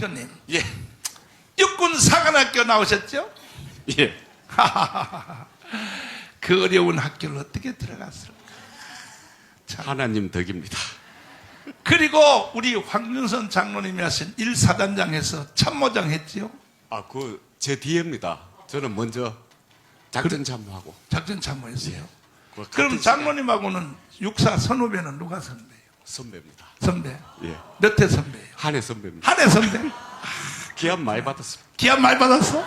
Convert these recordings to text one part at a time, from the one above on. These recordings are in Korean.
대표님, 예. 육군사관학교 나오셨죠? 예. 그 어려운 학교를 어떻게 들어갔을까? 하나님 덕입니다. 그리고 우리 황윤선 장로님이 하신 1사단장에서 참모장 했지요? 아, 제 뒤에입니다. 저는 먼저 작전 참모하고. 작전 참모했어요. 그 그럼 같은 장로님하고는 육사 선후배는 누가 선배예요? 선배입니다. 선배. 예. 몇 회 선배예요? 한해 선배입니다. 한해 선배. 기합 많이 받았습니다. 기합 많이 받았어?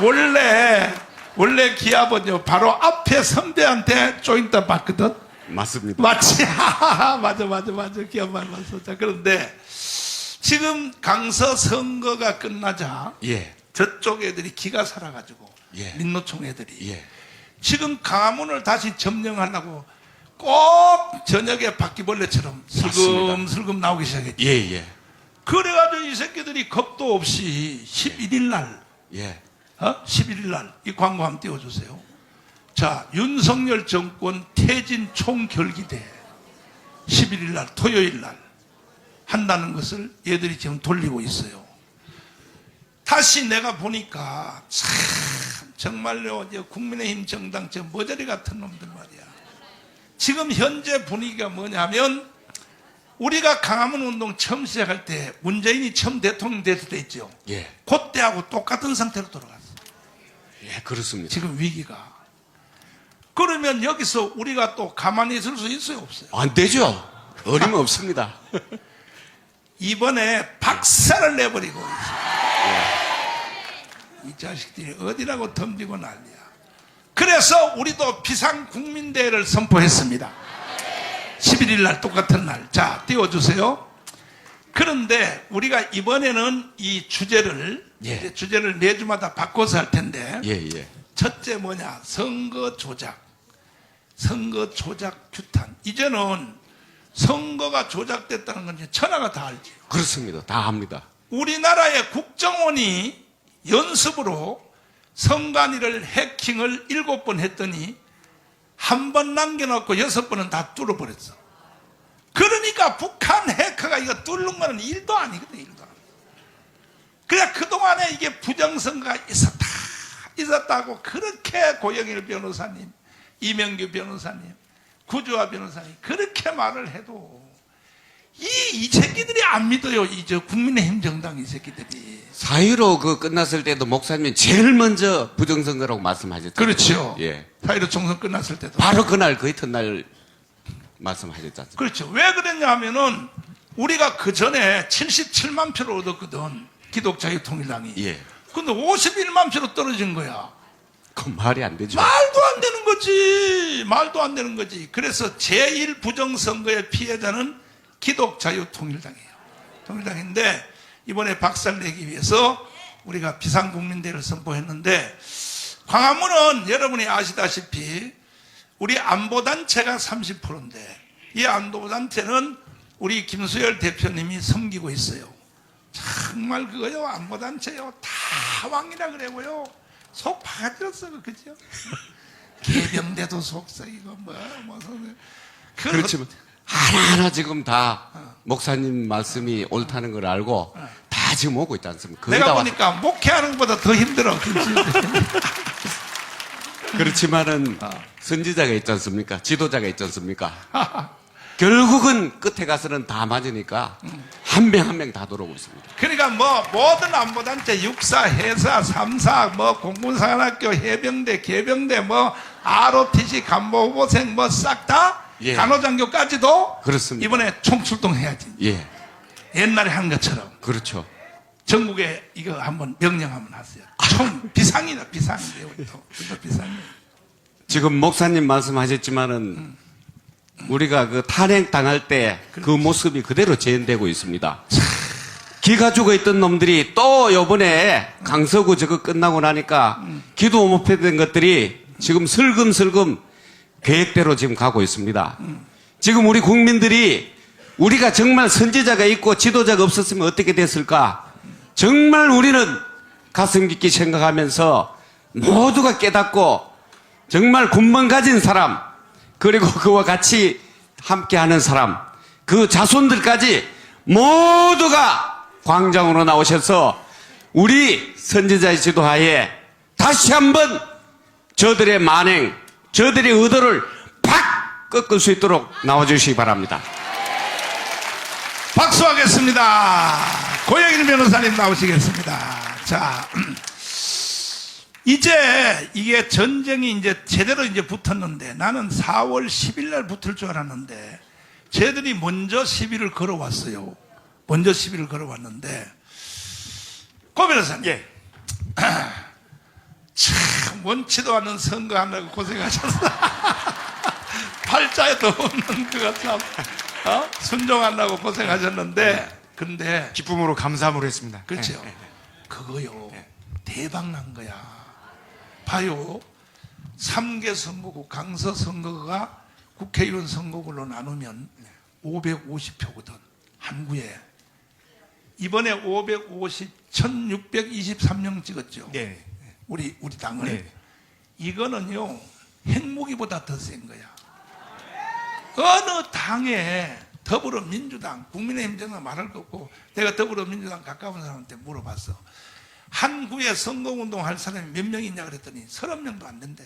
원래 기합은요 바로 앞에 선배한테 조인다 받거든. 맞습니다. 맞지? 맞아. 기합 많이 받았어. 자, 그런데 지금 강서 선거가 끝나자 예. 저쪽 애들이 기가 살아가지고 예. 민노총 애들이 예. 지금 강화문을 다시 점령하려고 꼭 저녁에 바퀴벌레처럼 슬금슬금 나오기 시작했죠. 예, 예. 그래가지고 이 새끼들이 겁도 없이 11일 날, 예. 11일 날 이 광고 한번 띄워주세요. 자, 윤석열 정권 퇴진 총결기대 11일 날 토요일 날 한다는 것을 얘들이 지금 돌리고 있어요. 다시 내가 보니까 참 정말로 국민의힘 정당 저 머저리 같은 놈들 말이야. 지금 현재 분위기가 뭐냐면 우리가 강화문 운동 처음 시작할 때 문재인이 처음 대통령 됐을 때 있죠. 예. 그때하고 똑같은 상태로 돌아갔어. 예, 그렇습니다. 지금 위기가. 그러면 여기서 우리가 또 가만히 있을 수 있어요, 없어요? 안 되죠. 어림없습니다. 이번에 박살을 내버리고 있어요. 이 자식들이 어디라고 덤비고 난리야. 그래서 우리도 비상국민대회를 선포했습니다. 11일 날 똑같은 날. 자, 띄워주세요. 그런데 우리가 이번에는 이 주제를 예. 주제를 매주마다 바꿔서 할 텐데 예, 예. 첫째 뭐냐? 선거 조작 규탄. 이제는 선거가 조작됐다는 건 이제 천하가 다 알지. 그렇습니다. 다 합니다. 우리나라의 국정원이 연습으로 선관위를 해킹을 7번 했더니 한 번 남겨놓고 6번은 다 뚫어버렸어. 그러니까 북한 해커가 이거 뚫는 거는 일도 아니거든, 일도 아니고. 그래, 그동안에 이게 부정선거가 있었다고 그렇게 고영일 변호사님, 이명규 변호사님, 구주화 변호사님 그렇게 말을 해도 이 새끼들이 안 믿어요. 국민의힘 정당 이 새끼들이. 4.15 끝났을 때도 목사님이 제일 먼저 부정선거라고 말씀하셨죠. 그렇죠. 예. 4.15 총선 끝났을 때도. 바로 그날 그 이튿날 말씀하셨지 않습니까? 그렇죠. 왜 그랬냐 하면은 우리가 그 전에 77만 표를 얻었거든. 기독자유통일당이. 예. 근데 51만 표로 떨어진 거야. 그 말이 안 되죠. 말도 안 되는 거지. 말도 안 되는 거지. 그래서 제1 부정선거의 피해자는 기독자유통일당이에요. 통일당인데 이번에 박살내기 위해서 우리가 비상국민대회를 선포했는데 광화문은 여러분이 아시다시피 우리 안보단체가 30%인데 이 안보단체는 우리 김수열 대표님이 섬기고 있어요. 정말 그거요, 안보단체요, 다 왕이라 그래고요. 속 파가졌어, 그죠? 개병대도 속썩이고, 그렇지만 하나하나 지금 다 목사님 말씀이 옳다는 걸 알고 다 지금 오고 있지 않습니까? 내가 보니까 목회하는 것보다 더 힘들어. 그렇지만은 선지자가 있지 않습니까? 지도자가 있지 않습니까? 결국은 끝에 가서는 다 맞으니까 한 명 한 명 다 돌아오고 있습니다. 그러니까 모든 안보단체 육사, 해사, 삼사, 공군사관학교, 해병대, 개병대, ROTC, 간부후보생 싹 다 예. 간호장교까지도 그렇습니다. 이번에 총출동해야지. 예. 옛날에 한 것처럼 그렇죠. 전국에 이거 한번 명령 한번 하세요. 총 비상이다, 비상인데 우리도 비상이에요. 지금 목사님 말씀하셨지만은 우리가 그 탄핵 당할 때 그 모습이 그대로 재현되고 있습니다. 기가 죽어 있던 놈들이 또 요번에 강서구 저거 끝나고 나니까 기도 못했던 것들이 지금 슬금슬금 계획대로 지금 가고 있습니다. 지금 우리 국민들이 우리가 정말 선지자가 있고 지도자가 없었으면 어떻게 됐을까? 정말 우리는 가슴 깊게 생각하면서 모두가 깨닫고 정말 군번 가진 사람, 그리고 그와 같이 함께하는 사람, 그 자손들까지 모두가 광장으로 나오셔서 우리 선지자의 지도하에 다시 한번 저들의 만행, 저들의 의도를 팍 꺾을 수 있도록 나와주시기 바랍니다. 박수하겠습니다. 고영일 변호사님 나오시겠습니다. 자, 이제 이게 전쟁이 이제 제대로 이제 붙었는데 나는 4월 10일 날 붙을 줄 알았는데 쟤들이 먼저 시비를 걸어왔어요. 먼저 시비를 걸어왔는데 고 변호사님. 예. 참 원치도 않는 선거하느라고 고생하셨어. 팔자에도 없는 그거 참 순종하려고 고생하셨는데 근데 기쁨으로 감사함으로 했습니다. 그렇죠. 예, 예. 그거요. 대박 난 거야. 봐요. 3개 선거구 강서 선거가 국회의원 선거구로 나누면 550표거든. 한 구에. 이번에 1623명 찍었죠. 네. 우리 당을. 네. 이거는요. 핵무기보다 더 센 거야. 어느 당에 더불어민주당, 국민의힘 정당 말할 거 없고 내가 더불어민주당 가까운 사람한테 물어봤어. 한 구에 선거운동 할 사람이 몇 명 있냐 그랬더니 30명도 안 된대.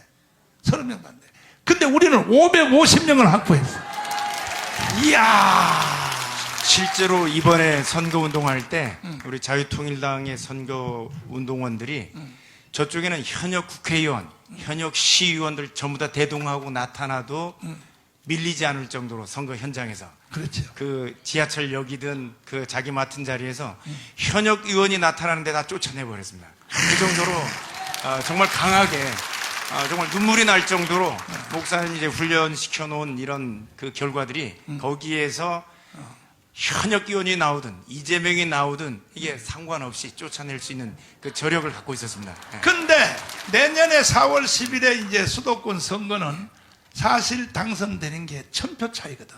30명도 안 돼. 근데 우리는 550명을 확보했어. 이야. 실제로 이번에 선거운동할 때 우리 자유통일당의 선거운동원들이 저쪽에는 현역 국회의원, 현역 시의원들 전부 다 대동하고 나타나도 밀리지 않을 정도로 선거 현장에서 그렇죠. 그 지하철역이든 그 자기 맡은 자리에서 현역 의원이 나타나는데 다 쫓아내버렸습니다. 그 정도로 정말 강하게 정말 눈물이 날 정도로 목사님 이제 훈련시켜 놓은 이런 그 결과들이 거기에서 현역 의원이 나오든 이재명이 나오든 이게 상관없이 쫓아낼 수 있는 그 저력을 갖고 있었습니다. 예. 근데 내년에 4월 10일에 이제 수도권 선거는 사실 당선되는 게 1000표 차이거든.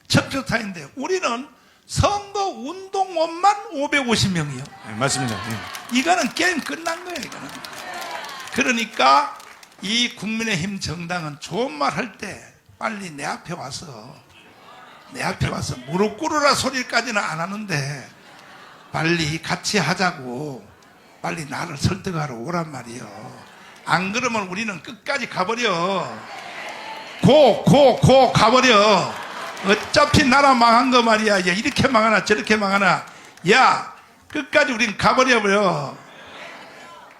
1000표 차이인데 우리는 선거 운동원만 550명이요. 예, 맞습니다. 예. 이거는 게임 끝난 거예요, 이거는. 그러니까 이 국민의힘 정당은 좋은 말 할 때 빨리 내 앞에 와서 무릎 꿇으라 소리까지는 안 하는데 빨리 같이 하자고 빨리 나를 설득하러 오란 말이요. 안 그러면 우리는 끝까지 가버려. 가버려. 어차피 나라 망한 거 말이야. 야, 이렇게 망하나 저렇게 망하나. 야, 끝까지 우린 가버려버려.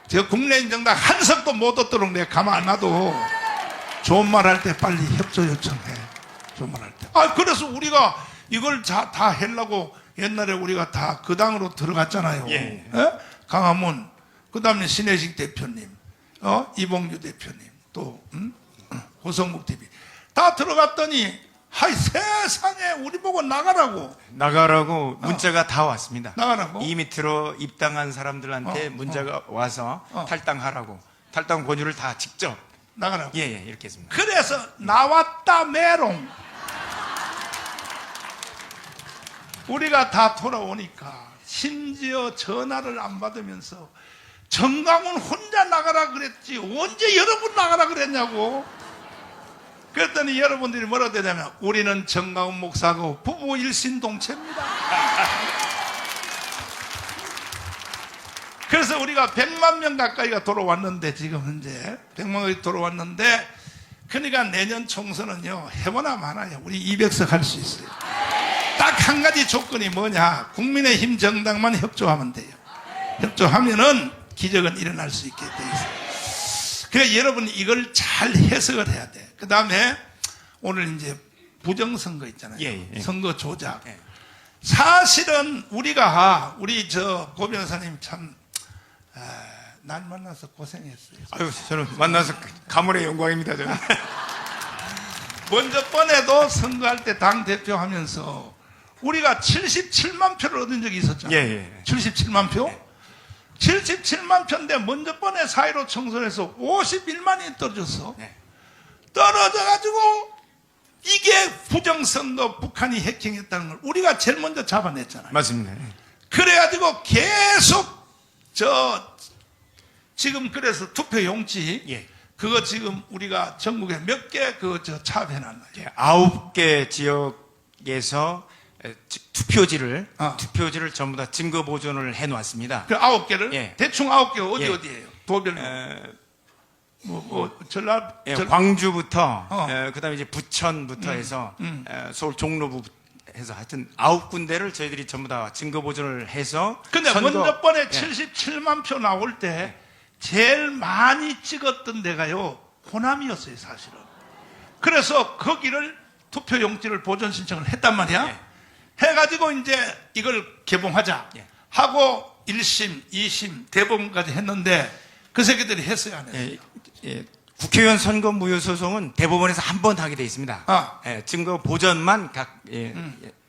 저 국민의힘 정당 한 석도 못 얻도록 내가 가만 안 놔도 좋은 말 할 때 빨리 협조 요청해. 좋은 말 할 때. 그래서 우리가 이걸 다 하려고 옛날에 우리가 다 그 당으로 들어갔잖아요. 예. 예? 강화문, 그 다음에 신혜식 대표님, 이봉규 대표님, 또, 고성국 TV. 다 들어갔더니, 하이, 세상에 우리 보고 나가라고. 문자가 다 왔습니다. 나가라고? 이 밑으로 입당한 사람들한테 문자가 와서 탈당하라고. 탈당 권유를 다 직접. 나가라고. 예, 이렇게 했습니다. 그래서 나왔다 메롱. 우리가 다 돌아오니까 심지어 전화를 안 받으면서 정강훈 혼자 나가라 그랬지 언제 여러분 나가라 그랬냐고. 그랬더니 여러분들이 뭐라 되냐면 우리는 정강훈 목사하고 부부 일신동체입니다. 그래서 우리가 100만 명 가까이가 돌아왔는데 지금 현재 100만 명이 돌아왔는데 그러니까 내년 총선은요 해보나 마나요. 우리 200석 할 수 있어요. 딱 한 가지 조건이 뭐냐. 국민의힘 정당만 협조하면 돼요. 협조하면은 기적은 일어날 수 있게 돼 있어요. 그래서 여러분 이걸 잘 해석을 해야 돼. 그 다음에 오늘 이제 부정선거 있잖아요. 예. 선거 조작. 예. 사실은 우리가 우리 고 변호사님 참 날 만나서 고생했어요. 아유, 저는 만나서 가문의 영광입니다. 저는. 먼저 번에도 선거할 때 당대표 하면서 우리가 77만 표를 얻은 적이 있었잖아요. 예. 77만 표? 77만 표인데 먼저 번에 4.15 총선에서 51만이 떨어졌어. 예. 떨어져가지고 이게 부정선거 북한이 해킹했다는 걸 우리가 제일 먼저 잡아냈잖아요. 맞습니다. 그래가지고 계속 지금 그래서 투표 용지 예. 그거 지금 우리가 전국에 몇 개 차업해놨나요? 9개 지역에서 투표지를 어. 전부 다 증거 보존을 해 놓았습니다. 그 9개를 예. 대충 9개 어디 예. 어디예요? 도별 전라 예, 광주부터 어. 그다음에 이제 부천부터 해서 서울 종로부 해서 하여튼 9군데를 저희들이 전부 다 증거 보존을 해서 근데 선거- 먼저 번에 예. 77만 표 나올 때 제일 많이 찍었던 데가요 호남이었어요 사실은. 그래서 거기를 투표 용지를 보존 신청을 했단 말이야. 예. 해가지고 이제 이걸 개봉하자 예. 하고 1심, 2심, 대법원까지 했는데 그 새끼들이 했어요 안 했어요? 국회의원 선거 무효 소송은 대법원에서 한 번 하게 돼 있습니다. 아. 증거 보전만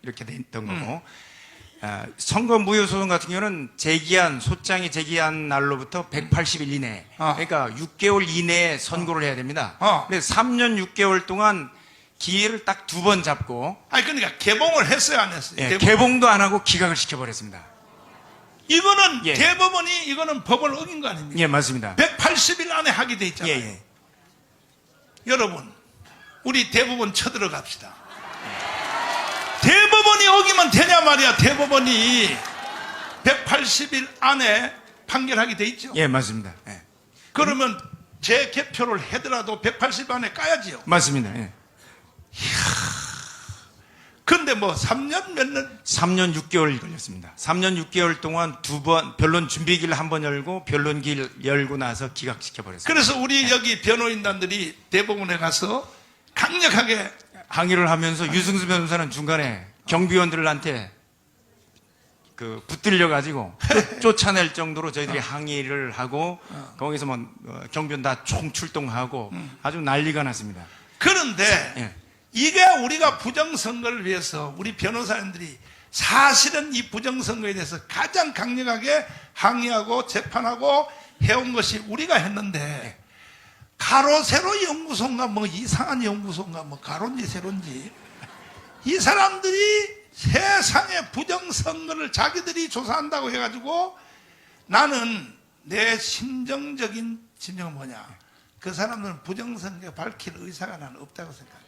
이렇게 됐던 거고 선거 무효 소송 같은 경우는 제기한 소장이 제기한 날로부터 180일 이내, 아. 그러니까 6개월 이내에 선고를 해야 됩니다. 아. 그래서 3년 6개월 동안 기회를 딱 2번 잡고 아니 그러니까 개봉을 했어요 안 했어요? 대법원. 개봉도 안 하고 기각을 시켜버렸습니다. 이거는 예. 대법원이 이거는 법을 어긴 거 아닙니까? 예, 맞습니다. 180일 안에 하게 돼 있잖아요. 예. 여러분, 우리 대법원 쳐들어갑시다. 대법원이 어기면 되냐 말이야. 대법원이 180일 안에 판결하게 돼 있죠. 예, 맞습니다. 예. 그러면 재개표를 하더라도 180일 안에 까야지요. 맞습니다. 예. 근데 뭐 3년 몇 년? 3년 6개월 걸렸습니다. 3년 6개월 동안 2번 변론 준비기를 한 번 열고 변론기를 열고 나서 기각시켜버렸습니다. 그래서 우리 여기 변호인단들이 대법원에 가서 강력하게 항의를 하면서 유승수 변호사는 중간에 경비원들한테 붙들려 가지고 쫓아낼 정도로 저희들이 항의를 하고 거기서 뭐 경비원 다 총출동하고 아주 난리가 났습니다. 그런데 예. 이게 우리가 부정선거를 위해서 우리 변호사님들이 사실은 이 부정선거에 대해서 가장 강력하게 항의하고 재판하고 해온 것이 우리가 했는데 가로 세로 연구소인가 뭐 이상한 연구소인가 뭐 가로인지 세로인지 이 사람들이 세상의 부정선거를 자기들이 조사한다고 해가지고 나는 내 심정적인 진정은 뭐냐, 그 사람들은 부정선거에 밝힐 의사가 나는 없다고 생각해.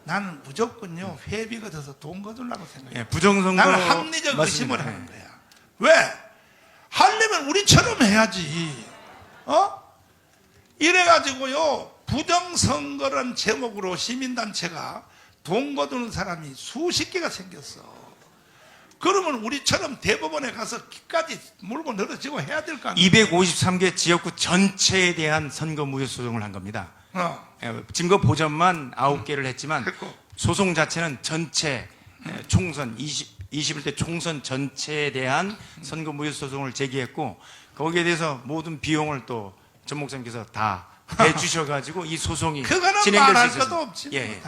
나는 무조건요 회비가 돼서 돈 거두려고 생각해. 예, 부정선거 나는 합리적 의심을 맞습니다. 하는 거야. 왜? 하려면 우리처럼 해야지. 이래가지고요 부정선거란 제목으로 시민단체가 돈 거두는 사람이 수십 개가 생겼어. 그러면 우리처럼 대법원에 가서 기까지 물고 늘어지고 해야 될 거 아니야. 253개 지역구 전체에 대한 선거 무효 소송을 한 겁니다. 증거 보전만 9개를 했지만 그랬고. 소송 자체는 전체 총선 21대 총선 전체에 대한 선거 무효 소송을 제기했고 거기에 대해서 모든 비용을 또 전 목사님께서 다 해주셔가지고 이 소송이 그거는 진행될 말할 수 것도 있었습니다. 없지. 예.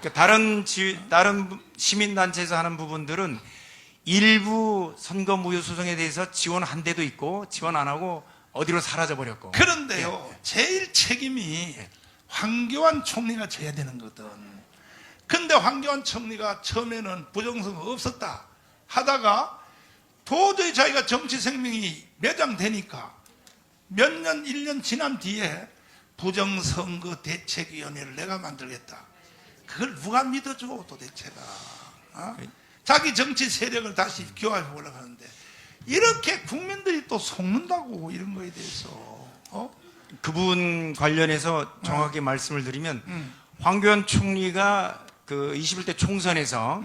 그러니까 다른 시민단체에서 하는 부분들은 일부 선거 무효 소송에 대해서 지원한 데도 있고 지원 안 하고 어디로 사라져 버렸고. 그런데요 제일 책임이 황교안 총리가 져야 되는 거든. 근데 황교안 총리가 처음에는 부정선거 없었다 하다가 도저히 자기가 정치 생명이 매장되니까 몇 년, 1년 지난 뒤에 부정선거 대책위원회를 내가 만들겠다. 그걸 누가 믿어줘 도대체가. 자기 정치 세력을 다시 교화해 보려고 하는데 이렇게 국민들이 또 속는다고 이런 거에 대해서. 그분 관련해서 정확하게 말씀을 드리면 황교안 총리가 그 21대 총선에서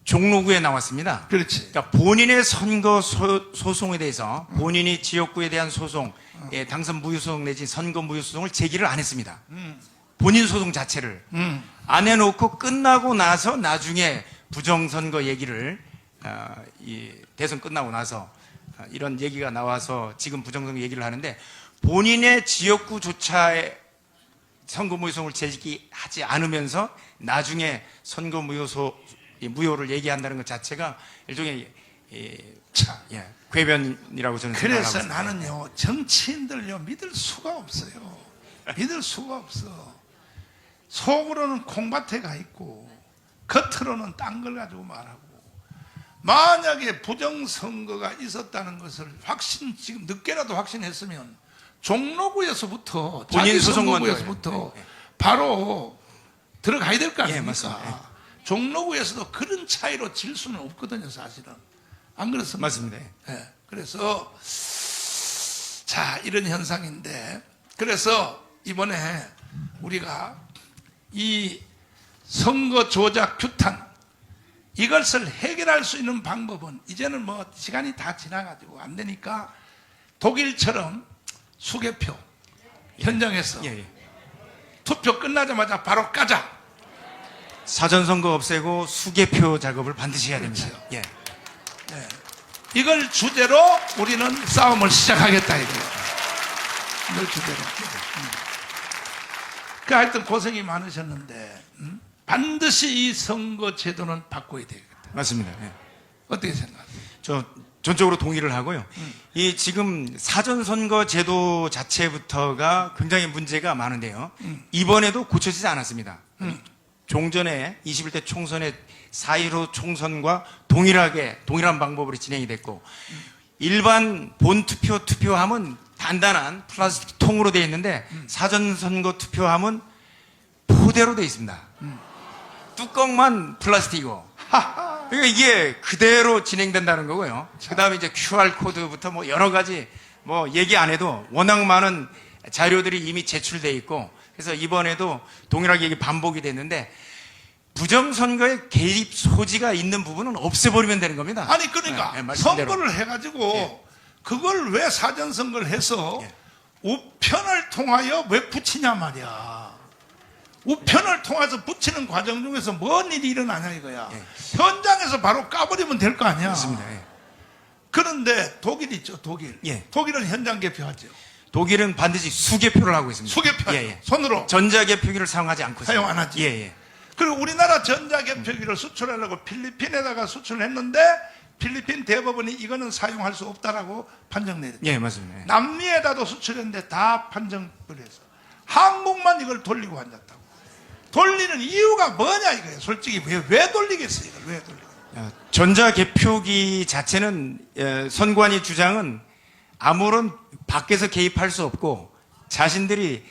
종로구에 나왔습니다. 그렇지. 그러니까 본인의 선거 소송에 대해서 본인이 지역구에 대한 소송, 당선 무효 소송 내지 선거 무효 소송을 제기를 안 했습니다. 본인 소송 자체를 안 해놓고 끝나고 나서 나중에 부정선거 얘기를 이 대선 끝나고 나서 이런 얘기가 나와서 지금 부정선거 얘기를 하는데 본인의 지역구조차에 선거 무효 소송을 제기하지 않으면서 나중에 선거 무효를 얘기한다는 것 자체가 일종의 궤변이라고 저는 그래서 생각하고 있습니다. 나는요 정치인들요 믿을 수가 없어요. 믿을 수가 없어. 속으로는 콩밭에 가 있고 겉으로는 딴 걸 가지고 말하고. 만약에 부정선거가 있었다는 것을 지금 늦게라도 확신했으면 종로구에서부터 본인 자기 소송 선거구에서부터 바로 들어가야 될 거 아닙니까? 맞습니다. 종로구에서도 그런 차이로 질 수는 없거든요, 사실은. 안 그렇습니까? 맞습니다. 예. 그래서 자, 이런 현상인데, 그래서 이번에 우리가 이 선거 조작 규탄 이것을 해결할 수 있는 방법은 이제는 뭐 시간이 다 지나가지고 안 되니까 독일처럼 수개표 현장에서 예, 예. 투표 끝나자마자 바로 까자. 사전선거 없애고 수개표 작업을 반드시 해야 됩니다. 그렇죠. 예. 이걸 주제로 우리는 싸움을 시작하겠다 이거예요. 이걸 주제로. 그 하여튼 고생이 많으셨는데 반드시 이 선거 제도는 바꿔야 되겠다. 맞습니다. 예. 어떻게 생각하세요? 저 전적으로 동의를 하고요. 이 지금 사전선거 제도 자체부터가 굉장히 문제가 많은데요. 이번에도 고쳐지지 않았습니다. 종전에 21대 총선의 4.15 총선과 동일한 방법으로 진행이 됐고 일반 본투표 투표함은 단단한 플라스틱 통으로 되어 있는데 사전선거 투표함은 포대로 되어 있습니다. 뚜껑만 플라스틱이고 그러니까 이게 그대로 진행된다는 거고요. 그 다음에 이제 QR코드부터 뭐 여러 가지 뭐 얘기 안 해도 워낙 많은 자료들이 이미 제출돼 있고 그래서 이번에도 동일하게 이게 반복이 됐는데 부정선거에 개입 소지가 있는 부분은 없애버리면 되는 겁니다. 아니 그러니까 네, 말씀대로. 선거를 해가지고 그걸 왜 사전선거를 해서 우편을 통하여 왜 붙이냐 말이야. 우편을 통해서 붙이는 과정 중에서 뭔 일이 일어나냐 이거야. 현장에서 바로 까버리면 될 거 아니야. 맞습니다. 예. 그런데 독일 있죠, 독일. 예. 독일은 현장 개표하죠. 독일은 반드시 수개표를 하고 있습니다. 수개표 예, 예. 손으로 전자개표기를 사용하지 않고 사용 있습니다. 안 하지. 예, 예. 그리고 우리나라 전자개표기를 수출하려고 필리핀에다가 수출했는데 필리핀 대법원이 이거는 사용할 수 없다라고 판정 내렸죠. 예, 맞습니다. 예. 남미에다도 수출했는데 다 판정을 해서 한국만 이걸 돌리고 앉았다고. 돌리는 이유가 뭐냐 이거예요. 솔직히 왜 돌리겠어요? 이걸 왜 돌리겠어요? 전자개표기 자체는 선관위 주장은 아무런 밖에서 개입할 수 없고 자신들이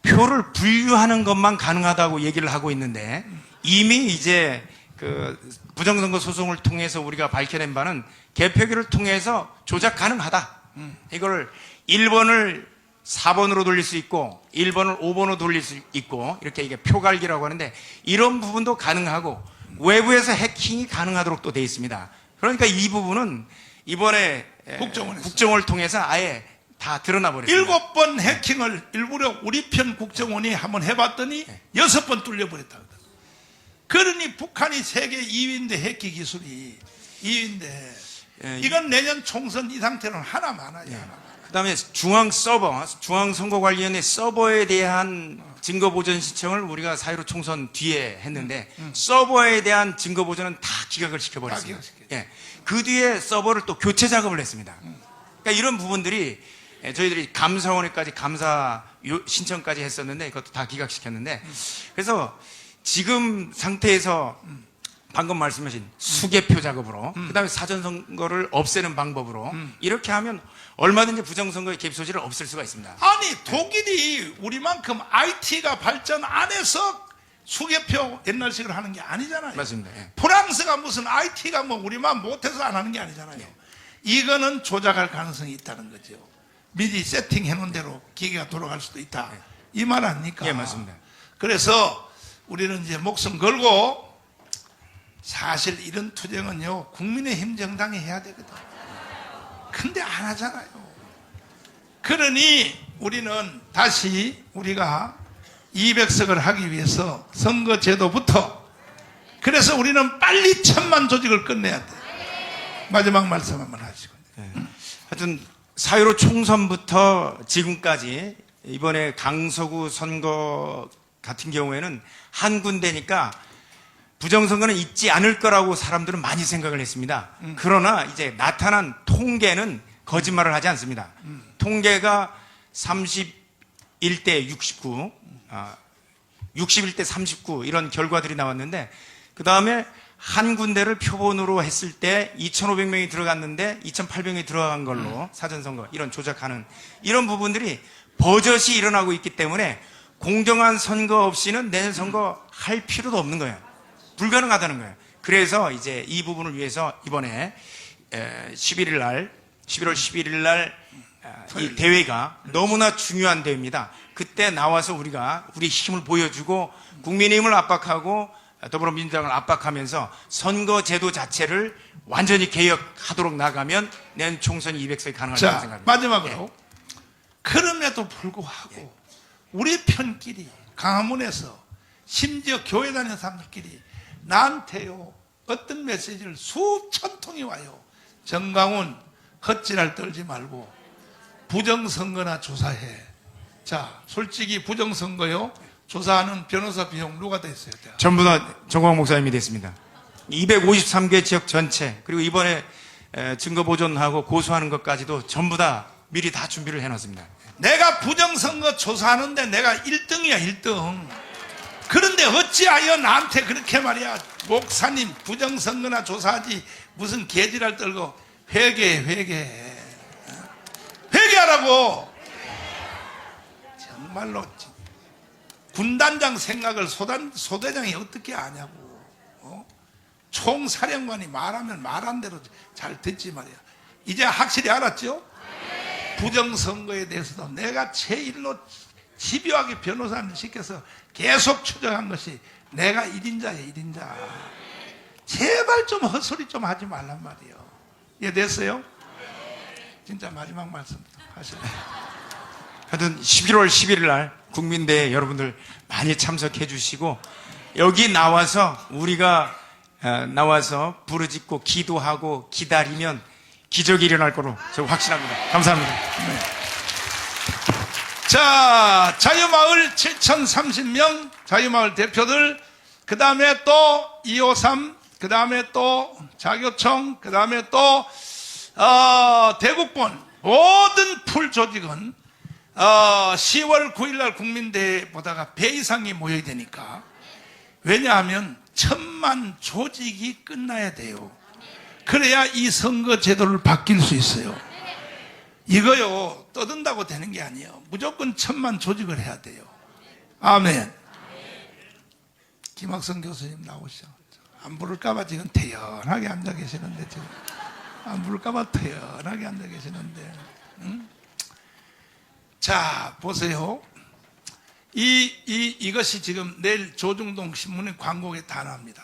표를 분류하는 것만 가능하다고 얘기를 하고 있는데 이미 이제 그 부정선거 소송을 통해서 우리가 밝혀낸 바는 개표기를 통해서 조작 가능하다. 이걸 1번을 4번으로 돌릴 수 있고 1번을 5번으로 돌릴 수 있고 이렇게 이게 표갈기라고 하는데 이런 부분도 가능하고 외부에서 해킹이 가능하도록 또 돼 있습니다. 그러니까 이 부분은 이번에 국정원을 통해서 아예 다 드러나 버렸습니다. 7번 해킹을 일부러 우리 편 국정원이 한번 해봤더니 6번 뚫려버렸다. 그러니 북한이 세계 2위인데 해킹 기술이 2위인데 이건 내년 총선 이 상태로는 하나 많아요. 하나. 그다음에 중앙선거관리위원회 서버에 대한 증거 보전 신청을 우리가 4.15 총선 뒤에 했는데 서버에 대한 증거 보전은 다 기각을 시켜버렸습니다. 예. 그 뒤에 서버를 또 교체 작업을 했습니다. 그러니까 이런 부분들이 저희들이 감사원에까지 감사 신청까지 했었는데 그것도 다 기각시켰는데 그래서 지금 상태에서 방금 말씀하신 수개표 작업으로 그다음에 사전선거를 없애는 방법으로 이렇게 하면 얼마든지 부정선거의 개입 소지를 없앨 수가 있습니다. 아니 독일이 우리만큼 IT가 발전 안 해서 수개표 옛날식으로 하는 게 아니잖아요. 맞습니다. 예. 프랑스가 무슨 IT가 뭐 우리만 못해서 안 하는 게 아니잖아요. 이거는 조작할 가능성이 있다는 거죠. 미리 세팅해 놓은 대로 기계가 돌아갈 수도 있다. 이 말 아닙니까? 예, 맞습니다. 그래서 우리는 이제 목숨 걸고 사실 이런 투쟁은요 국민의힘 정당이 해야 되거든. 근데 안 하잖아요. 그러니 우리는 다시 우리가 200석을 하기 위해서 선거제도부터 그래서 우리는 빨리 1000만 조직을 끝내야 돼. 마지막 말씀 한번 하시고. 하여튼 4.15 총선부터 지금까지 이번에 강서구 선거 같은 경우에는 한 군데니까 부정선거는 있지 않을 거라고 사람들은 많이 생각을 했습니다. 그러나 이제 나타난 통계는 거짓말을 하지 않습니다. 통계가 31대 69, 61대 39 이런 결과들이 나왔는데 그 다음에 한 군데를 표본으로 했을 때 2,500명이 들어갔는데 2,800명이 들어간 걸로 사전선거 이런 조작하는 이런 부분들이 버젓이 일어나고 있기 때문에 공정한 선거 없이는 내년 선거 할 필요도 없는 거예요. 불가능하다는 거예요. 그래서 이제 이 부분을 위해서 이번에 11월 11일 날 이 대회가 너무나 중요한 대회입니다. 그때 나와서 우리가 우리 힘을 보여주고 국민의힘을 압박하고 더불어민주당을 압박하면서 선거제도 자체를 완전히 개혁하도록 나가면 내년 총선이 200석이 가능할 거라고 자, 생각합니다. 마지막으로 그럼에도 불구하고 우리 편끼리 강화문에서 심지어 교회 다니는 사람들끼리 나한테요 어떤 메시지를 수천 통이 와요. 정강훈 헛지랄 떨지 말고 부정선거나 조사해. 자, 솔직히 부정선거요 조사하는 변호사 비용 누가 됐어요? 전부 다 정광 목사님이 됐습니다. 253개 지역 전체 그리고 이번에 증거 보존하고 고소하는 것까지도 전부 다 미리 다 준비를 해놨습니다. 내가 부정선거 조사하는데 내가 1등이야 1등. 그런데 어찌하여 나한테 그렇게 말이야 목사님 부정선거나 조사하지 무슨 개지랄 떨고 회개해 회개하라고. 정말로 군단장 생각을 소대장이 어떻게 아냐고. 총사령관이 말하면 말한 대로 잘 듣지 말이야. 이제 확실히 알았죠? 부정선거에 대해서도 내가 제일로 집요하게 변호사를 시켜서 계속 추적한 것이 내가 1인자야 1인자. 제발 좀 헛소리 좀 하지 말란 말이에요. 이해됐어요? 진짜 마지막 말씀 하시네. 하여튼 11월 11일 날 국민대회 여러분들 많이 참석해 주시고 여기 나와서 우리가 나와서 부르짖고 기도하고 기다리면 기적이 일어날 거로 저 확신합니다. 감사합니다. 네. 자, 자유마을 7030명 자유마을 대표들, 그 다음에 또 253, 그 다음에 또 자교총, 그 다음에 또 대국본 모든 풀 조직은 10월 9일날 국민대회 보다가 배 이상이 모여야 되니까. 왜냐하면 1000만 조직이 끝나야 돼요. 그래야 이 선거 제도를 바뀔 수 있어요. 이거요 떠든다고 되는 게 아니에요. 무조건 1000만 조직을 해야 돼요. 아멘. 김학성 교수님 나오시죠. 안 부를까봐 지금 태연하게 앉아 계시는데 지금 안 부를까봐 태연하게 앉아 계시는데. 응? 자 보세요. 이것이 지금 내일 조중동 신문의 광고에 다 나옵니다.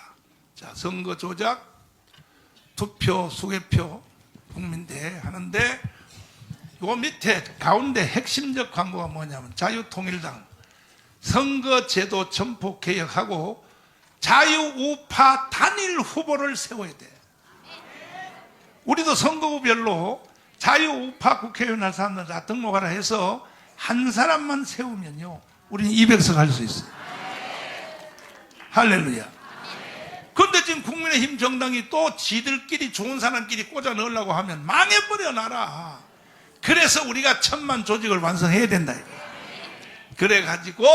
자, 선거 조작, 투표, 수개표, 국민대회 하는데 요 밑에 가운데 핵심적 광고가 뭐냐면 자유통일당 선거제도 전폭 개혁하고 자유우파 단일 후보를 세워야 돼. 우리도 선거구별로 자유우파 국회의원 할 사람들 다 등록하라 해서 한 사람만 세우면요 우리는 200석 할 수 있어요. 할렐루야. 그런데 지금 국민의힘 정당이 또 지들끼리 좋은 사람끼리 꽂아 넣으려고 하면 망해버려 나라. 그래서 우리가 1000만 조직을 완성해야 된다 이거. 그래가지고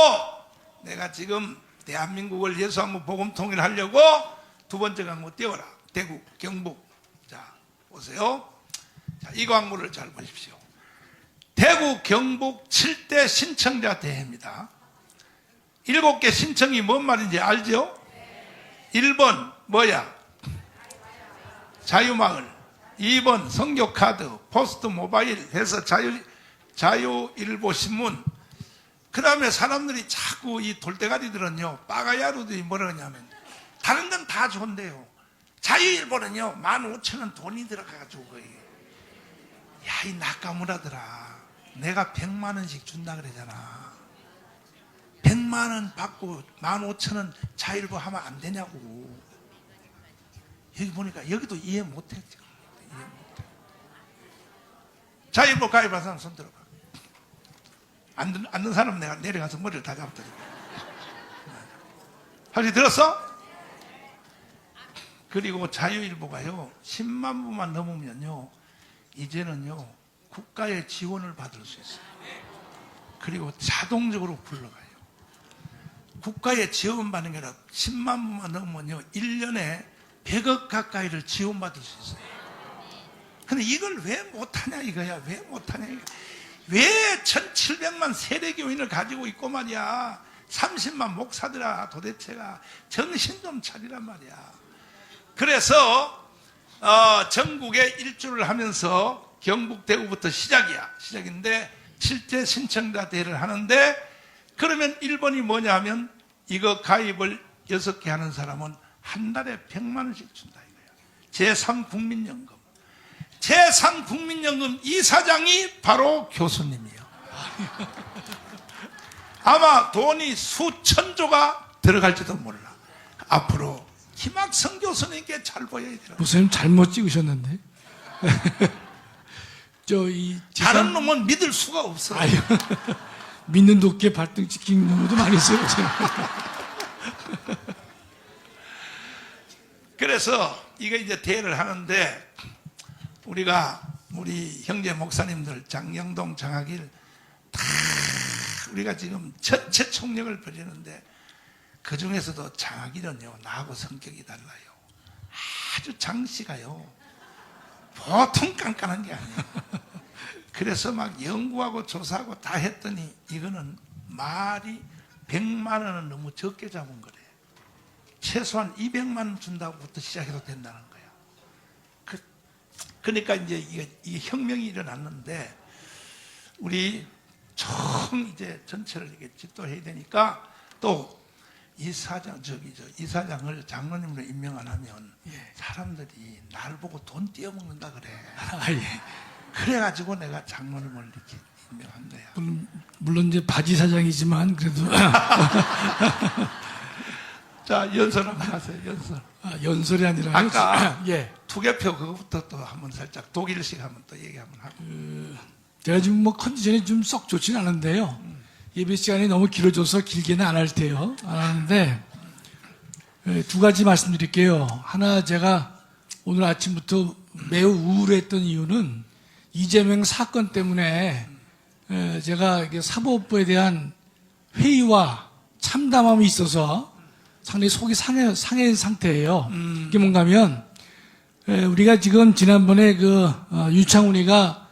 내가 지금 대한민국을 예수한국 복음 통일하려고 두 번째 광고 띄워라. 대구, 경북. 자 보세요. 자, 이 광고를 잘 보십시오. 대구, 경북 7대 신청자 대회입니다. 7개 신청이 뭔 말인지 알죠? 1번 뭐야? 자유마을. 2번 성교카드, 포스트 모바일 해서 자유일보 신문. 그 다음에 사람들이 자꾸 이 돌대가리들은요 빠가야루들이 뭐라 하냐면 다른 건 다 좋은데요 자유일보는요 15,000원 돈이 들어가가지고 야 이 낙가무라들아 내가 100만원씩 준다 그러잖아. 100만원 받고 15,000원 자유일보 하면 안 되냐고. 여기 보니까 여기도 이해 못해 지금. 이해 못해. 자유일보 가입한 사람 손 들어봐. 안 듣는 사람 내가 내려가서 머리를 다 잡더니. 혹시 들었어? 그리고 자유일보가요 10만 부만 넘으면요 이제는요 국가의 지원을 받을 수 있어요. 그리고 자동적으로 굴러가요. 국가의 지원받는 게 아니라 10만 부만 넘으면요 1년에 100억 가까이를 지원받을 수 있어요. 근데 이걸 왜 못하냐 이거야. 왜 못하냐 이거야. 왜 1700만 세례교인을 가지고 있고 말이야. 30만 목사들아 도대체가 정신 좀 차리란 말이야. 그래서 전국에 일주를 하면서 경북 대구부터 시작인데 7대 신청자 대회를 하는데, 그러면 1번이 뭐냐 하면 이거 가입을 6개 하는 사람은 한 달에 100만 원씩 준다 이거야. 제3국민연금. 제3국민연금 이사장이 바로 교수님이요. 아마 돈이 수천조가 들어갈지도 몰라. 앞으로 김학성 교수님께 잘 보여야 돼요. 목사님 잘못 찍으셨는데. 다른 놈은 믿을 수가 없어. 아유, 믿는 도끼에 발등 찍힌 놈도 많이 있어요. 그래서 이거 이제 대회를 하는데, 우리 형제 목사님들 장영동, 장학일 다 우리가 지금 전체 총력을 벌이는데, 그 중에서도 장학일은요 나하고 성격이 달라요. 아주 장씨가요 보통 깐깐한 게 아니에요. 그래서 막 연구하고 조사하고 다 했더니 이거는 말이 100만 원은 너무 적게 잡은 거래. 최소한 200만 원 준다고부터 시작해도 된다는 거야. 그러니까 이제 이게 혁명이 일어났는데, 우리 총 이제 전체를 이렇게 집도해야 되니까, 또 이사장을 장로님으로 임명 안 하면 사람들이 날 보고 돈 떼어먹는다 그래. 아, 예. 그래가지고 내가 장로님을 이렇게 임명한 거야. 물론 이제 바지 사장이지만 그래도 자, 연설 한번 하세요. 연설. 연설이 아니라 아까 예. 투개표 그거부터 또 한번 살짝 독일식 한번 또 얘기 한번 하고. 제가 지금 뭐 컨디션이 좀 썩 좋지는 않은데요. 예배 시간이 너무 길어져서 길게는 안 할 테요. 안 하는데, 두 가지 말씀드릴게요. 하나, 제가 오늘 아침부터 매우 우울했던 이유는 이재명 사건 때문에 제가 이게 사법부에 대한 회의와 참담함이 있어서 상당히 속이 상해 상태예요. 이게 뭔가 하면, 우리가 지금 지난번에 유창훈이가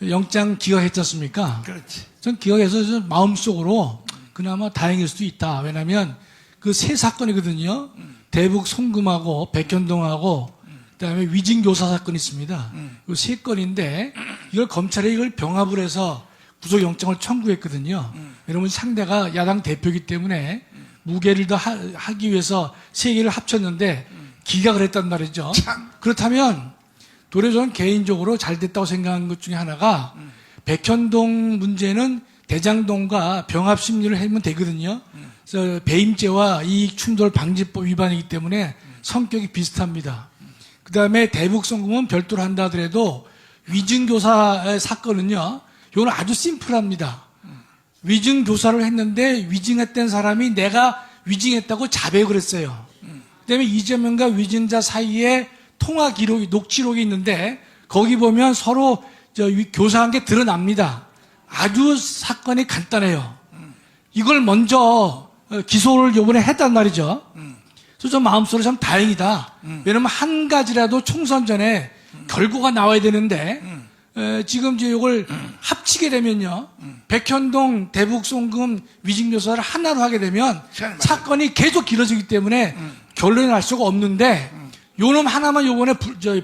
영장 기각했지 않습니까? 그렇지. 전 기억해서 좀 마음속으로 그나마 다행일 수도 있다. 왜냐하면 그 세 사건이거든요. 대북 송금하고 백현동하고 그다음에 위증교사 사건이 있습니다. 그 세 건인데 이걸 검찰에 이걸 병합을 해서 구속영장을 청구했거든요. 여러분 상대가 야당 대표이기 때문에 무게를 더 하기 위해서 세 개를 합쳤는데 기각을 했단 말이죠. 그렇다면 도리어 저는 개인적으로 잘 됐다고 생각한 것 중에 하나가 백현동 문제는 대장동과 병합 심리를 하면 되거든요. 그래서 배임죄와 이익충돌방지법 위반이기 때문에 성격이 비슷합니다. 그 다음에 대북송금은 별도로 한다 하더라도 위증교사 사건은요, 이건 아주 심플합니다. 위증교사를 했는데 위증했던 사람이 내가 위증했다고 자백을 했어요. 그 다음에 이재명과 위증자 사이에 통화 기록이, 녹취록이 있는데 거기 보면 서로 교사한 게 드러납니다. 아주 사건이 간단해요. 이걸 먼저 기소를 이번에 했단 말이죠. 그래서 저 마음속으로 참 다행이다. 왜냐면 한 가지라도 총선 전에 결과가 나와야 되는데 지금 이제 이걸 합치게 되면요, 백현동 대북송금 위증교사를 하나로 하게 되면 사건이 계속 길어지기 때문에 결론이 날 수가 없는데 요놈 하나만 요번에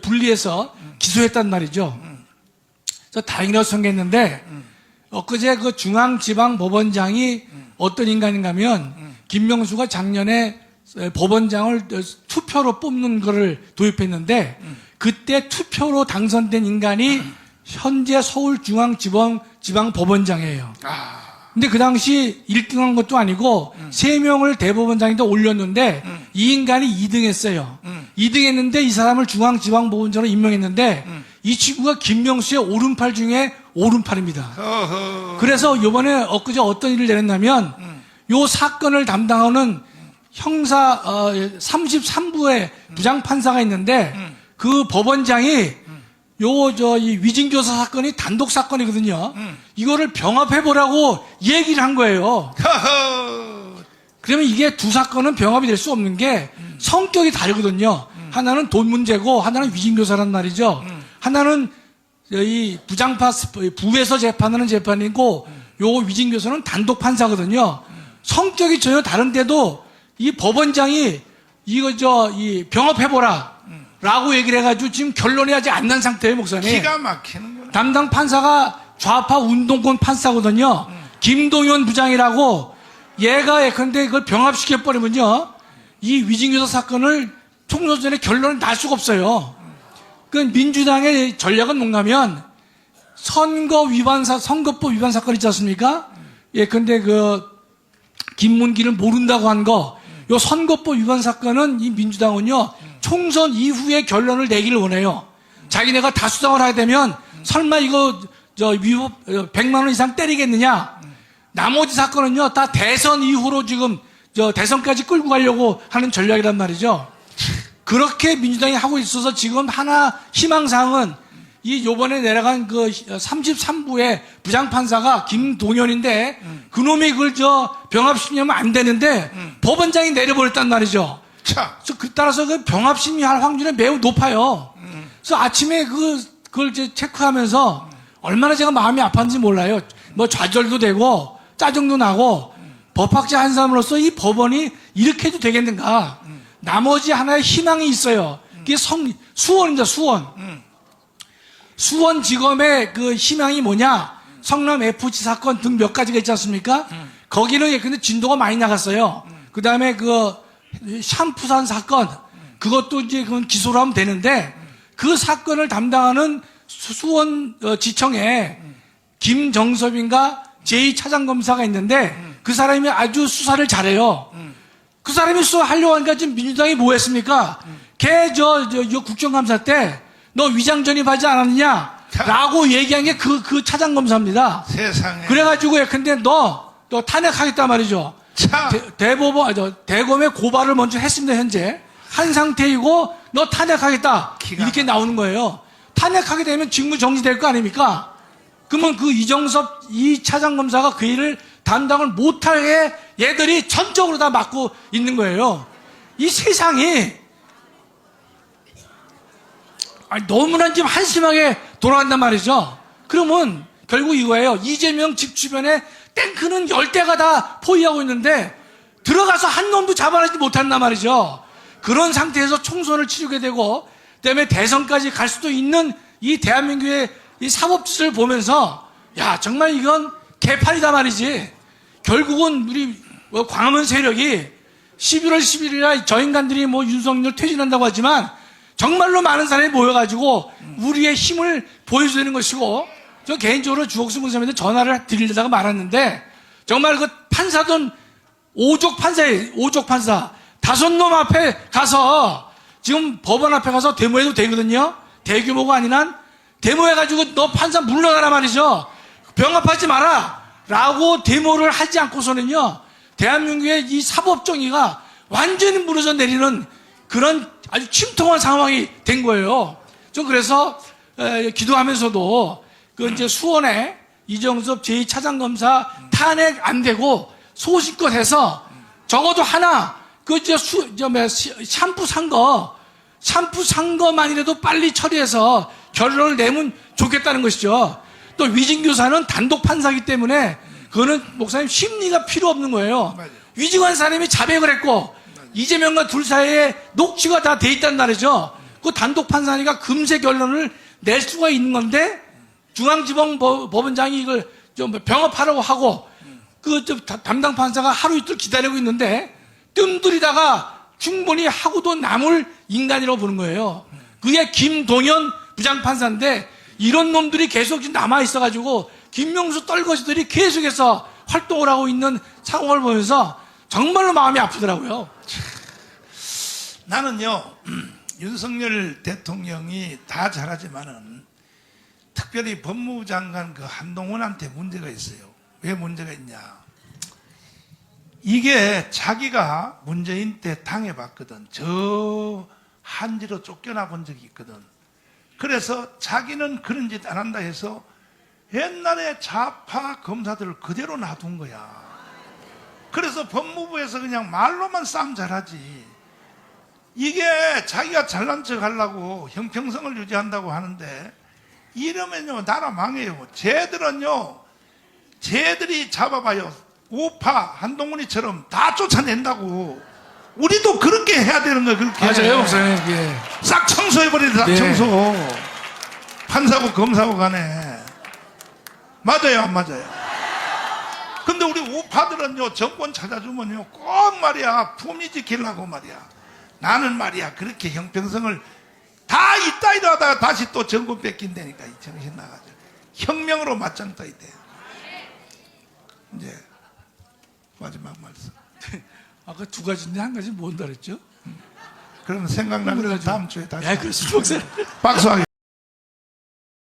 분리해서 기소했단 말이죠. 그래서 다행이라고 생각했는데 엊그제 그 중앙지방법원장이 어떤 인간인가 하면 김명수가 작년에 법원장을 투표로 뽑는 거를 도입했는데 그때 투표로 당선된 인간이 현재 서울중앙지방법원장이에요. 근데 그 당시 1등한 것도 아니고 3명을 대법원장에다 올렸는데 이 인간이 2등했어요. 2등했는데 이 사람을 중앙지방법원장으로 임명했는데 이 친구가 김명수의 오른팔 중에 오른팔입니다. 그래서 이번에 엊그제 어떤 일을 내렸냐면 요 사건을 담당하는 형사 33부의 부장판사가 있는데 그 법원장이 이 위증교사 사건이 단독 사건이거든요. 이거를 병합해보라고 얘기를 한 거예요. 그러면 이게 두 사건은 병합이 될 수 없는 게 성격이 다르거든요. 하나는 돈 문제고 하나는 위증교사란 말이죠. 하나는 이 부에서 재판하는 재판이고 요 위증교사는 단독 판사거든요. 성격이 전혀 다른데도 이 법원장이 이 병업해보라 라고 얘기를 해가지고 지금 결론이 아직 안 난 상태예요, 목사님. 기가 막히는구나. 담당 판사가 좌파 운동권 판사거든요. 김동현 부장이라고 얘가 예컨대 그걸 병합시켜버리면요. 이 위증교사 사건을 총선전에 결론을 날 수가 없어요. 그 민주당의 전략은 뭔가면 선거법 위반 사건 있지 않습니까? 예컨대 김문기를 모른다고 한 거, 요 선거법 위반 사건은 이 민주당은요, 총선 이후에 결론을 내기를 원해요. 자기네가 다 수상을 하게 되면 설마 이거 100만 원 이상 때리겠느냐? 나머지 사건은요, 다 대선 이후로 지금 대선까지 끌고 가려고 하는 전략이란 말이죠. 그렇게 민주당이 하고 있어서 지금 하나 희망사항은 이 요번에 내려간 33부의 부장판사가 김동현인데 그놈이 그걸 병합심리하면 안 되는데 법원장이 내려버렸단 말이죠. 자, 따라서 그 병합심리할 확률이 매우 높아요. 그래서 아침에 그걸 이제 체크하면서 얼마나 제가 마음이 아팠는지 몰라요. 뭐 좌절도 되고 짜증도 나고 법학자 한 사람으로서 이 법원이 이렇게 해도 되겠는가. 나머지 하나의 희망이 있어요. 그게 수원입니다, 수원. 수원지검의 그 희망이 뭐냐? 성남 FC 사건 등 몇 가지가 있지 않습니까? 거기는 근데 진도가 많이 나갔어요. 그 다음에 샴푸산 사건, 그것도 이제 그건 기소를 하면 되는데, 그 사건을 담당하는 수원지청에 김정섭인가 제2차장검사가 있는데, 그 사람이 아주 수사를 잘해요. 그 사람이 수사하려고 하니까 지금 민주당이 뭐 했습니까? 걔 국정감사 때, 너 위장 전입하지 않았느냐? 라고 얘기한 게 그 차장검사입니다. 세상에. 그래가지고, 근데 너 탄핵하겠단 말이죠. 참. 대검에 고발을 먼저 했습니다, 현재. 한 상태이고, 너 탄핵하겠다. 이렇게 나오는 거예요. 탄핵하게 되면 직무 정지될 거 아닙니까? 그러면 이정섭 이 차장검사가 그 일을 담당을 못하게 얘들이 전적으로 다 맡고 있는 거예요. 이 세상이, 너무나 지금 한심하게 돌아간단 말이죠. 그러면 결국 이거예요. 이재명 집 주변에 탱크는 10대가 다 포위하고 있는데 들어가서 한 놈도 잡아내지 못한단 말이죠. 그런 상태에서 총선을 치르게 되고 그다음에 대선까지 갈 수도 있는 이 대한민국의 이 사법짓을 보면서 야 정말 이건 개판이다 말이지. 결국은 우리 광화문 세력이 11월 11일에 저 인간들이 윤석열 퇴진한다고 하지만 정말로 많은 사람이 모여가지고 우리의 힘을 보여줘야 되는 것이고, 저 개인적으로 주옥수 문사님한테 전화를 드리려다가 말았는데 정말 판사든 오족 판사예요. 오족 판사 5놈 앞에 가서 지금 법원 앞에 가서 데모해도 되거든요. 대규모가 아닌 한 데모해가지고 너 판사 물러나라 말이죠. 병합하지 마라 라고 데모를 하지 않고서는요, 대한민국의 이 사법정의가 완전히 무너져 내리는 그런 아주 침통한 상황이 된 거예요. 저 그래서 기도하면서도 이제 수원에 이정섭 제2차장검사 탄핵 안 되고 소신껏 해서 적어도 하나 샴푸 산 거만이라도 빨리 처리해서 결론을 내면 좋겠다는 것이죠. 또 위증교사는 단독 판사이기 때문에 그거는 목사님 심리가 필요 없는 거예요. 맞아요. 위증한 사람이 자백을 했고 이재명과 둘 사이에 녹취가 다 돼 있단 말이죠. 그 단독 판사니까 금세 결론을 낼 수가 있는 건데 중앙지방 법원장이 이걸 좀 병합하라고 하고 담당 판사가 하루 이틀 기다리고 있는데 뜸들이다가 충분히 하고도 남을 인간이라고 보는 거예요. 그게 김동현 부장판사인데 이런 놈들이 계속 남아 있어가지고 김명수 떨거지들이 계속해서 활동을 하고 있는 상황을 보면서 정말로 마음이 아프더라고요. 나는요, 윤석열 대통령이 다 잘하지만은 특별히 법무부 장관 한동훈한테 문제가 있어요. 왜 문제가 있냐? 이게 자기가 문재인 때 당해봤거든. 저 한지로 쫓겨나 본 적이 있거든. 그래서 자기는 그런 짓 안 한다 해서 옛날에 좌파 검사들을 그대로 놔둔 거야. 그래서 법무부에서 그냥 말로만 싸움 잘하지. 이게 자기가 잘난 척 하려고 형평성을 유지한다고 하는데 이러면요 나라 망해요. 쟤들은요 쟤들이 잡아봐요. 우파 한동훈이처럼 다 쫓아낸다고. 우리도 그렇게 해야 되는 거예요. 그렇게. 맞아요, 목사님. 예. 싹 청소해버리는 싹 네. 청소. 판사고 검사고 간에. 맞아요, 안 맞아요? 근데 우리 우파들은요, 정권 찾아주면요, 꼭 말이야, 품위 지키려고 말이야. 나는 말이야, 그렇게 형평성을 다 이따위로 하다가 다시 또 정권 뺏긴다니까, 이 정신 나가지고. 혁명으로 맞짱 떠야 돼. 이제, 마지막 말씀. 아까 두 가지인데 한 가지 뭔다 그랬죠? 그러면 생각나면 그래가지고. 다음 주에 다시. 예, 그렇습니다, 목사님. 박수하게.